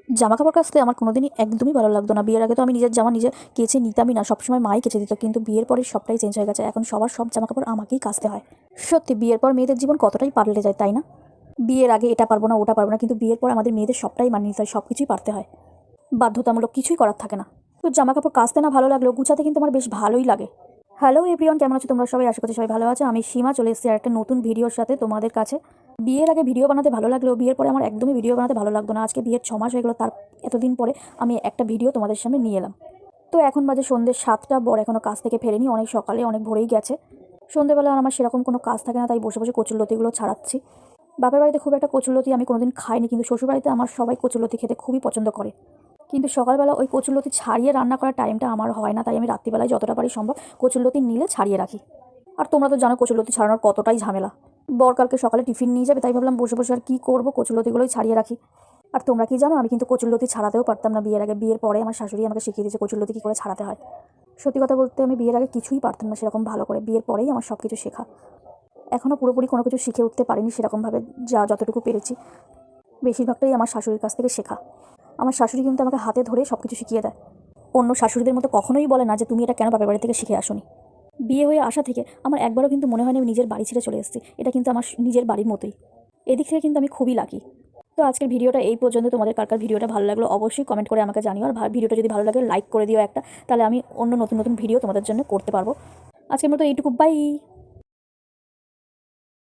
জামাকাপড় কাচতে আমার কোনোদিনই একদমই ভালো লাগতো না। বিয়ের আগে তো আমি নিজের জামা নিজে কেচে নিতামই না, সবসময় মাই কেচে দিত। কিন্তু বিয়ের পরে সবটাই চেঞ্জ হয়ে গেছে, এখন সবার সব জামাকাপড় আমাকেই কাচতে হয়। সত্যি বিয়ের পর মেয়েদের জীবন কতটাই পাল্টে যায়, তাই না? বিয়ের আগে এটা পারবো না ওটা পারবো না, কিন্তু বিয়ের পর আমাদের মেয়েদের সবটাই মানিয়ে নিতে হয়, সব কিছুই পারতে হয়, বাধ্যতামূলক কিছুই করার থাকে না। তো জামাকাপড় কাচতে না ভালো লাগলেও গুছাতে কিন্তু আমার বেশ ভালোই লাগে। হ্যালো এভরিওয়ান, কেমন আছো তোমরা সবাই? আশা করছি সবাই ভালো আছে। আমি সীমা চলে এসেছি আর একটা নতুন ভিডিওর সাথে তোমাদের কাছে। বিয়ের আগে ভিডিও বানাতে ভালো লাগলেও বিয়ের পরে আমার একদমই ভিডিও বানাতে ভালো লাগতো না। আজকে বিয়ের 6 মাস হয়ে গেলো, তার এতদিন পরে আমি একটা ভিডিও তোমাদের সামনে নিয়ে এলাম। তো এখন বাজে সন্ধ্যে 7টা, বর এখনও কাজ থেকে ফেরেনি, অনেক সকালে অনেক ভোরেই গেছে। সন্ধ্যেবেলা আমার সেরকম কোনো কাজ থাকে না, তাই বসে বসে কচুরলতিগুলো ছাড়াচ্ছি। বাপের বাড়িতে খুব একটা কচুরলতি আমি কোনোদিন খাইনি, কিন্তু শ্বশুরবাড়িতে আমার সবাই কচুরলতি খেতে খুবই পছন্দ করে। কিন্তু সকালবেলা ওই কচুরলতি ছাড়িয়ে রান্না করার টাইমটা আমার হয় না, তাই আমি রাত্রিবেলায় যতটা পারি সম্ভব কচুরলতি নিলে ছাড়িয়ে রাখি। আর তোমরা তো জানো কচুরলতি ছাড়ানোর কতটাই ঝামেলা। বর কালকে সকালে টিফিন নিয়ে যাবে, তাই ভাবলাম বসে বসে আর কী করবো, কচুরলতিগুলোই ছাড়িয়ে রাখি। আর তোমরা কি জানো, আমি কিন্তু কচুরলতি ছাড়াতেও পারতাম না বিয়ের আগে। বিয়ের পরে আমার শাশুড়ি আমাকে শিখিয়ে দিয়েছে কচুরলতি কী করে ছাড়াতে হয়। সত্যি কথা বলতে আমি বিয়ের আগে কিছুই পারতাম না সেরকম ভালো করে, বিয়ের পরেই আমার সব কিছু শেখা। এখনও পুরোপুরি কোনো কিছু শিখে উঠতে পারিনি সেরকমভাবে, যতটুকু পেরেছি বেশিরভাগটাই আমার শাশুড়ির কাছ থেকে শেখা। আমার শাশুড়ি কিন্তু আমাকে হাতে ধরে সব কিছু শিখিয়ে দেয়। অন্য শাশুড়িদের মতো কখনোই বলে না যে তুমি এটা কেন বাপের বাড়ি থেকে শিখে আসোনি। বিয়ে হয়ে আসা থেকে আমার একবারও কিন্তু মনে হয়নি আমি নিজের বাড়ি ছেড়ে চলে এসেছি, এটা কিন্তু আমার নিজের বাড়ির মতোই। এদিক থেকে কিন্তু আমি খুবই লাকি। তো আজকের ভিডিওটা এই পর্যন্ত। তোমাদের কার কার ভিডিওটা ভালো লাগলো অবশ্যই কমেন্ট করে আমাকে জানিও। আর ভিডিওটা যদি ভালো লাগে লাইক করে দিও একটা, তাহলে আমি অন্য নতুন নতুন ভিডিও তোমাদের জন্য করতে পারবো। আজকের মতো এইটুকু, বাই।